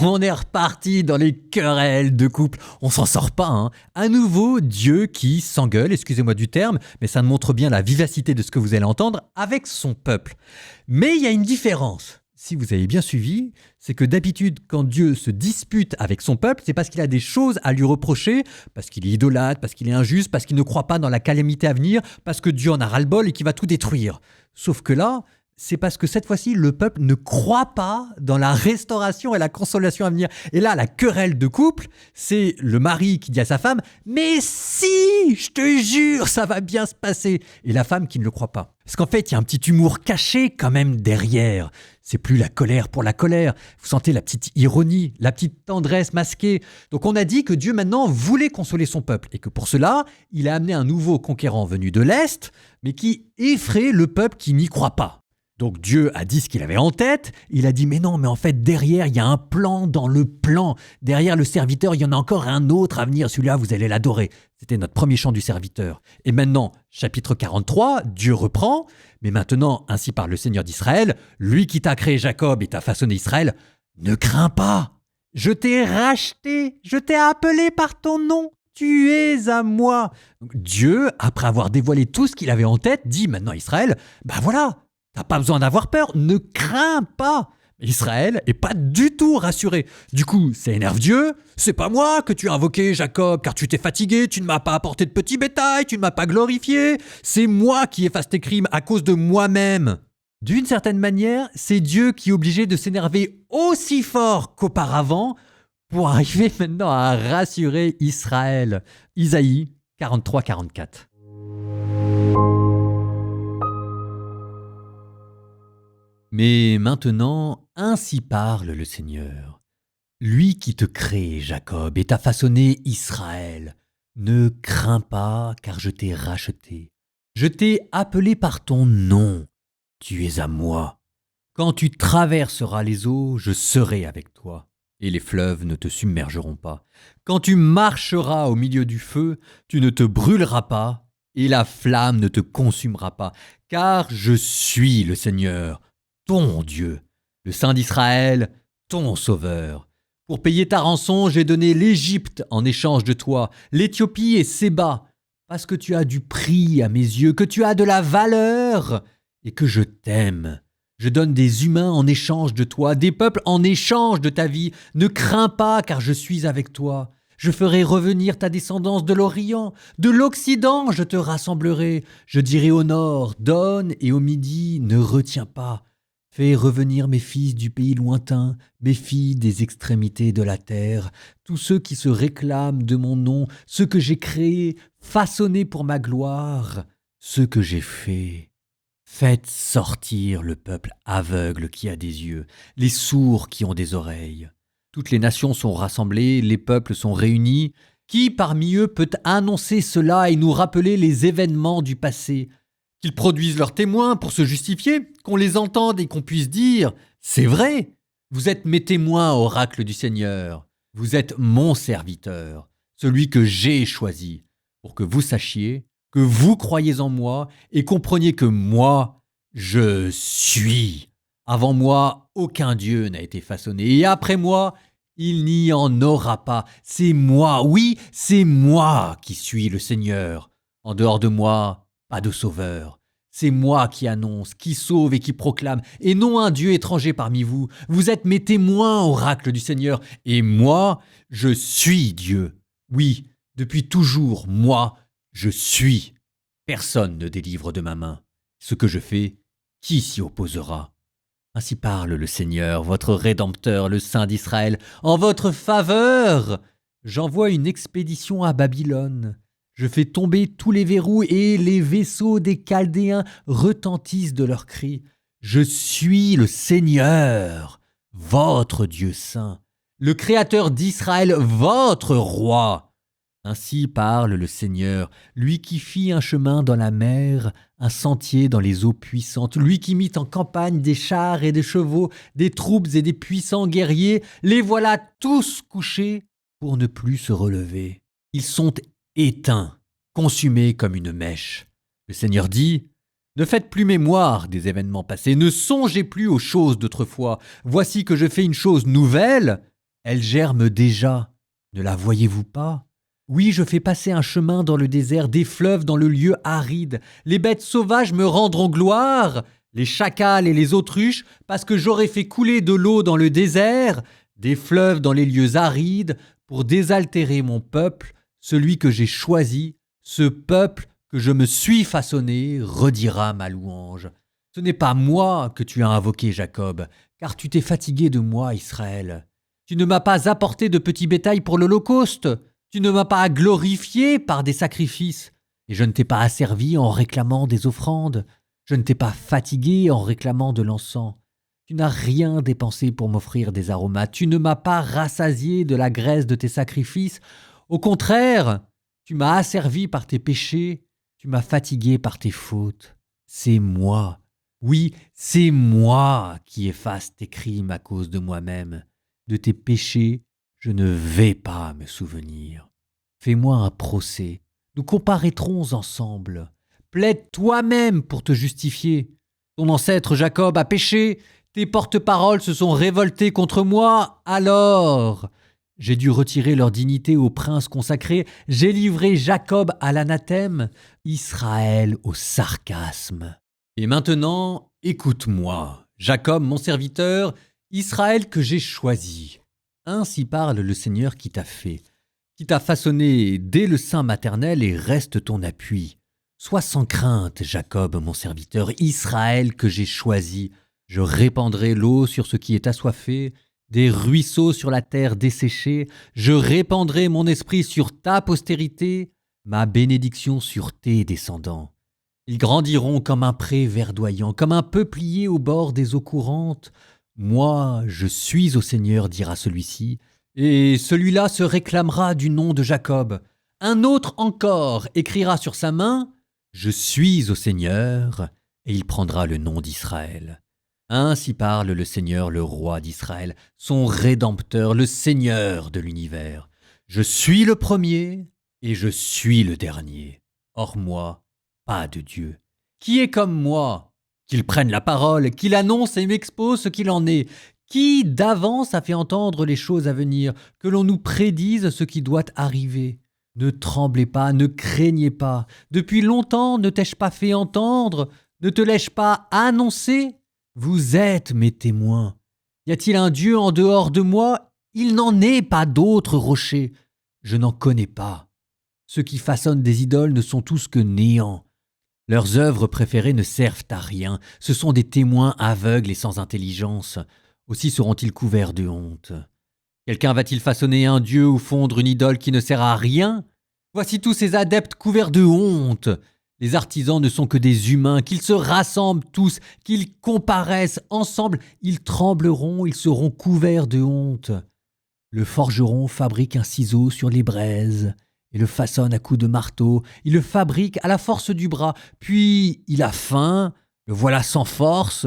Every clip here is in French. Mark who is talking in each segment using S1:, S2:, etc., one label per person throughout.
S1: On est reparti dans les querelles de couple. On s'en sort pas, hein. À nouveau, Dieu qui s'engueule, excusez-moi du terme, mais ça montre bien la vivacité de ce que vous allez entendre, avec son peuple. Mais il y a une différence. Si vous avez bien suivi, c'est que d'habitude, quand Dieu se dispute avec son peuple, c'est parce qu'il a des choses à lui reprocher, parce qu'il est idolâtre, parce qu'il est injuste, parce qu'il ne croit pas dans la calamité à venir, parce que Dieu en a ras-le-bol et qu'il va tout détruire. Sauf que là, c'est parce que cette fois-ci, le peuple ne croit pas dans la restauration et la consolation à venir. Et là, la querelle de couple, c'est le mari qui dit à sa femme « Mais si, je te jure, ça va bien se passer !» Et la femme qui ne le croit pas. Parce qu'en fait, il y a un petit humour caché quand même derrière. C'est plus la colère pour la colère. Vous sentez la petite ironie, la petite tendresse masquée. Donc on a dit que Dieu maintenant voulait consoler son peuple et que pour cela, il a amené un nouveau conquérant venu de l'Est, mais qui effraie le peuple qui n'y croit pas. Donc Dieu a dit ce qu'il avait en tête, il a dit mais non, mais en fait derrière il y a un plan dans le plan, derrière le serviteur il y en a encore un autre à venir, celui-là vous allez l'adorer. C'était notre premier chant du serviteur. Et maintenant, chapitre 43, Dieu reprend, mais maintenant, ainsi parle le Seigneur d'Israël, lui qui t'a créé Jacob et t'a façonné Israël, ne crains pas, je t'ai racheté, je t'ai appelé par ton nom. Tu es à moi. Donc, Dieu, après avoir dévoilé tout ce qu'il avait en tête, dit maintenant à Israël, ben voilà, t'as pas besoin d'avoir peur, ne crains pas. Israël est pas du tout rassuré. Du coup, ça énerve Dieu. C'est pas moi que tu as invoqué, Jacob, car tu t'es fatigué, tu ne m'as pas apporté de petit bétail, tu ne m'as pas glorifié. C'est moi qui efface tes crimes à cause de moi-même. D'une certaine manière, c'est Dieu qui est obligé de s'énerver aussi fort qu'auparavant pour arriver maintenant à rassurer Israël. Isaïe 43-44. Mais maintenant, ainsi parle le Seigneur. Lui qui te crée, Jacob, et t'a façonné, Israël. Ne crains pas, car je t'ai racheté. Je t'ai appelé par ton nom. Tu es à moi. Quand tu traverseras les eaux, je serai avec toi, et les fleuves ne te submergeront pas. Quand tu marcheras au milieu du feu, tu ne te brûleras pas, et la flamme ne te consumera pas, car je suis le Seigneur, ton Dieu, le Saint d'Israël, ton Sauveur. Pour payer ta rançon, j'ai donné l'Égypte en échange de toi, l'Éthiopie et Séba, parce que tu as du prix à mes yeux, que tu as de la valeur et que je t'aime. Je donne des humains en échange de toi, des peuples en échange de ta vie. Ne crains pas, car je suis avec toi. Je ferai revenir ta descendance de l'Orient, de l'Occident je te rassemblerai. Je dirai au nord, donne, et au midi, ne retiens pas. Fais revenir mes fils du pays lointain, mes filles des extrémités de la terre, tous ceux qui se réclament de mon nom, ceux que j'ai créés, façonnés pour ma gloire, ceux que j'ai faits. Faites sortir le peuple aveugle qui a des yeux, les sourds qui ont des oreilles. Toutes les nations sont rassemblées, les peuples sont réunis. Qui parmi eux peut annoncer cela et nous rappeler les événements du passé ? Qu'ils produisent leurs témoins pour se justifier, qu'on les entende et qu'on puisse dire « C'est vrai, vous êtes mes témoins, oracle du Seigneur. Vous êtes mon serviteur, celui que j'ai choisi, pour que vous sachiez, que vous croyez en moi et compreniez que moi, je suis. Avant moi, aucun Dieu n'a été façonné et après moi, il n'y en aura pas. C'est moi, oui, c'est moi qui suis le Seigneur. En dehors de moi, pas de sauveur. C'est moi qui annonce, qui sauve et qui proclame, et non un Dieu étranger parmi vous. Vous êtes mes témoins, oracle du Seigneur, et moi, je suis Dieu. Oui, depuis toujours, moi, je suis. Personne ne délivre de ma main. Ce que je fais, qui s'y opposera ? Ainsi parle le Seigneur, votre Rédempteur, le Saint d'Israël, en votre faveur. J'envoie une expédition à Babylone. Je fais tomber tous les verrous et les vaisseaux des Chaldéens retentissent de leurs cris. Je suis le Seigneur, votre Dieu saint, le Créateur d'Israël, votre roi. Ainsi parle le Seigneur, lui qui fit un chemin dans la mer, un sentier dans les eaux puissantes, lui qui mit en campagne des chars et des chevaux, des troupes et des puissants guerriers, les voilà tous couchés pour ne plus se relever. Ils sont éteints, consumés comme une mèche. Le Seigneur dit « Ne faites plus mémoire des événements passés, ne songez plus aux choses d'autrefois. Voici que je fais une chose nouvelle, Elle germe déjà, ne la voyez-vous pas? Oui, je fais passer un chemin dans le désert, des fleuves dans le lieu aride. Les bêtes sauvages me rendront gloire, les chacals et les autruches, parce que j'aurai fait couler de l'eau dans le désert, des fleuves dans les lieux arides, pour désaltérer mon peuple, celui que j'ai choisi, ce peuple que je me suis façonné, redira ma louange. Ce n'est pas moi que tu as invoqué, Jacob, car tu t'es fatigué de moi, Israël. Tu ne m'as pas apporté de petit bétail pour l'Holocauste. Tu ne m'as pas glorifié par des sacrifices. Et je ne t'ai pas asservi en réclamant des offrandes. Je ne t'ai pas fatigué en réclamant de l'encens. Tu n'as rien dépensé pour m'offrir des aromates. Tu ne m'as pas rassasié de la graisse de tes sacrifices. Au contraire, tu m'as asservi par tes péchés. Tu m'as fatigué par tes fautes. C'est moi. Oui, c'est moi qui efface tes crimes à cause de moi-même. De tes péchés, je ne vais pas me souvenir. Fais-moi un procès. Nous comparaîtrons ensemble. Plaide toi-même pour te justifier. Ton ancêtre Jacob a péché. Tes porte-paroles se sont révoltés contre moi. Alors, j'ai dû retirer leur dignité aux princes consacrés. J'ai livré Jacob à l'anathème, Israël au sarcasme. Et maintenant, écoute-moi, Jacob mon serviteur, Israël que j'ai choisi. Ainsi parle le Seigneur qui t'a fait, qui t'a façonné dès le sein maternel et reste ton appui. Sois sans crainte, Jacob mon serviteur, Israël que j'ai choisi. Je répandrai l'eau sur ce qui est assoiffé, des ruisseaux sur la terre desséchée. Je répandrai mon esprit sur ta postérité, ma bénédiction sur tes descendants. Ils grandiront comme un pré verdoyant, comme un peuplier au bord des eaux courantes. Moi, je suis au Seigneur, dira celui-ci, et celui-là se réclamera du nom de Jacob. Un autre encore écrira sur sa main, je suis au Seigneur, et il prendra le nom d'Israël. Ainsi parle le Seigneur, le roi d'Israël, son Rédempteur, le Seigneur de l'univers. Je suis le premier, et je suis le dernier. Hors moi, pas de Dieu. Qui est comme moi? Qu'il prenne la parole, qu'il annonce et m'expose ce qu'il en est. Qui d'avance a fait entendre les choses à venir, que l'on nous prédise ce qui doit arriver? Ne tremblez pas, ne craignez pas. Depuis longtemps ne t'ai-je pas fait entendre? Ne te l'ai-je pas annoncé? Vous êtes mes témoins. Y a-t-il un Dieu en dehors de moi? Il n'en est pas d'autre rocher. Je n'en connais pas. Ceux qui façonnent des idoles ne sont tous que néants. Leurs œuvres préférées ne servent à rien. Ce sont des témoins aveugles et sans intelligence. Aussi seront-ils couverts de honte. Quelqu'un va-t-il façonner un dieu ou fondre une idole qui ne sert à rien? Voici tous ces adeptes couverts de honte. Les artisans ne sont que des humains, qu'ils se rassemblent tous, qu'ils comparaissent ensemble, ils trembleront, ils seront couverts de honte. Le forgeron fabrique un ciseau sur les braises et le façonne à coups de marteau. Il le fabrique à la force du bras. Puis il a faim, le voilà sans force.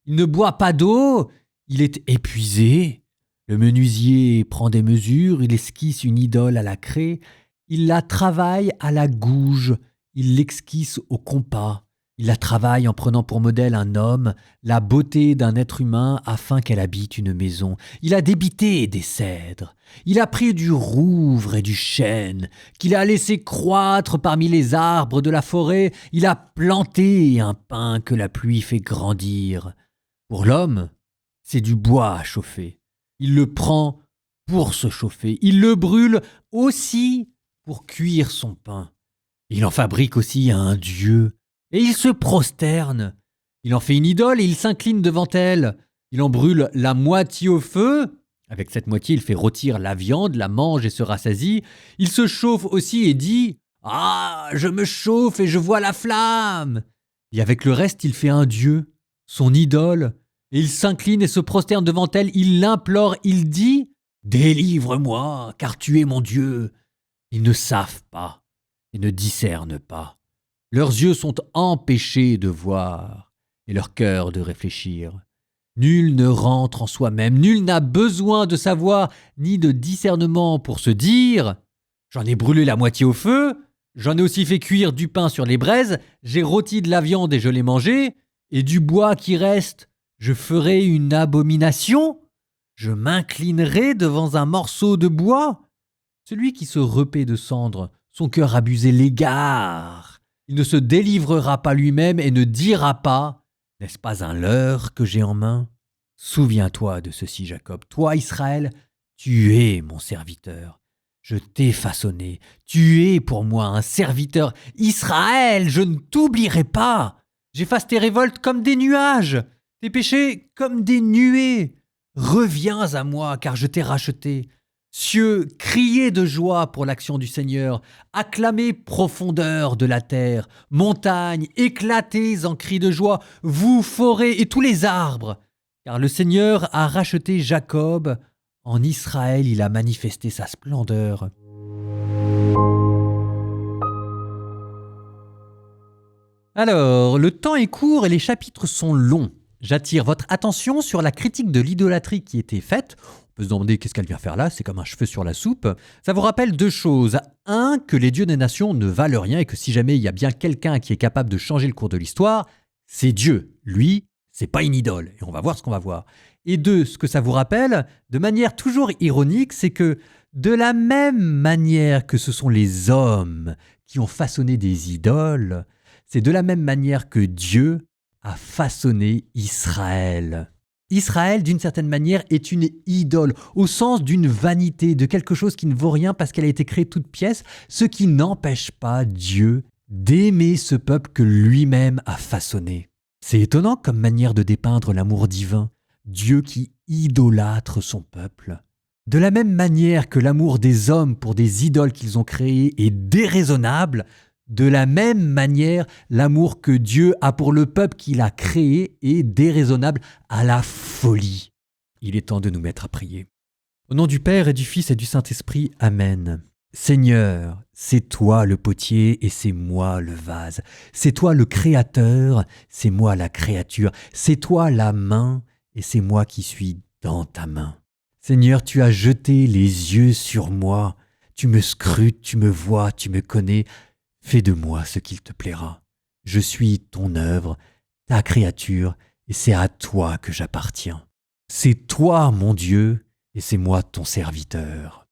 S1: Il ne boit pas d'eau, il est épuisé. Le menuisier prend des mesures, il esquisse une idole à la craie. Il la travaille à la gouge, il l'esquisse au compas. Il la travaille en prenant pour modèle un homme, la beauté d'un être humain afin qu'elle habite une maison. Il a débité des cèdres. Il a pris du rouvre et du chêne, qu'il a laissé croître parmi les arbres de la forêt. Il a planté un pin que la pluie fait grandir. Pour l'homme, c'est du bois à chauffer. Il le prend pour se chauffer. Il le brûle aussi pour cuire son pain. Il en fabrique aussi un dieu. Et il se prosterne. Il en fait une idole et il s'incline devant elle. Il en brûle la moitié au feu. Avec cette moitié, il fait rôtir la viande, la mange et se rassasie. Il se chauffe aussi et dit « Ah, je me chauffe et je vois la flamme !» Et avec le reste, il fait un dieu, son idole. Et il s'incline et se prosterne devant elle. Il l'implore, il dit « Délivre-moi, car tu es mon Dieu !» Ils ne savent pas et ne discernent pas. Leurs yeux sont empêchés de voir et leur cœur de réfléchir. Nul ne rentre en soi-même, nul n'a besoin de savoir ni de discernement pour se dire « J'en ai brûlé la moitié au feu, j'en ai aussi fait cuire du pain sur les braises, j'ai rôti de la viande et je l'ai mangée, et du bois qui reste, je ferai une abomination. Je m'inclinerai devant un morceau de bois. Celui qui se repaît de cendres, son cœur abusé l'égare. Il ne se délivrera pas lui-même et ne dira pas « N'est-ce pas un leurre que j'ai en main ?» Souviens-toi de ceci, Jacob. Toi, Israël, tu es mon serviteur. Je t'ai façonné. Tu es pour moi un serviteur. Israël, je ne t'oublierai pas. J'efface tes révoltes comme des nuages, tes péchés comme des nuées. Reviens à moi, car je t'ai racheté. Cieux, criez de joie pour l'action du Seigneur. Acclamez profondeur de la terre. Montagnes, éclatez en cris de joie. Vous, forêts et tous les arbres. Car le Seigneur a racheté Jacob. En Israël, il a manifesté sa splendeur. Alors, le temps est court et les chapitres sont longs. J'attire votre attention sur la critique de l'idolâtrie qui était faite. On peut se demander qu'est-ce qu'elle vient faire là, c'est comme un cheveu sur la soupe. Ça vous rappelle deux choses. Un, que les dieux des nations ne valent rien et que si jamais il y a bien quelqu'un qui est capable de changer le cours de l'histoire, c'est Dieu. Lui, c'est pas une idole. Et on va voir ce qu'on va voir. Et deux, ce que ça vous rappelle, de manière toujours ironique, c'est que de la même manière que ce sont les hommes qui ont façonné des idoles, c'est de la même manière que Dieu a façonné Israël. Israël, d'une certaine manière, est une idole, au sens d'une vanité, de quelque chose qui ne vaut rien parce qu'elle a été créée toute pièce, ce qui n'empêche pas Dieu d'aimer ce peuple que lui-même a façonné. C'est étonnant comme manière de dépeindre l'amour divin, Dieu qui idolâtre son peuple. De la même manière que l'amour des hommes pour des idoles qu'ils ont créées est déraisonnable, de la même manière, l'amour que Dieu a pour le peuple qu'il a créé est déraisonnable à la folie. Il est temps de nous mettre à prier. Au nom du Père et du Fils et du Saint-Esprit, Amen. Seigneur, c'est toi le potier et c'est moi le vase. C'est toi le créateur, c'est moi la créature. C'est toi la main et c'est moi qui suis dans ta main. Seigneur, tu as jeté les yeux sur moi. Tu me scrutes, tu me vois, tu me connais. Fais de moi ce qu'il te plaira. Je suis ton œuvre, ta créature, et c'est à toi que j'appartiens. C'est toi mon Dieu, et c'est moi ton serviteur.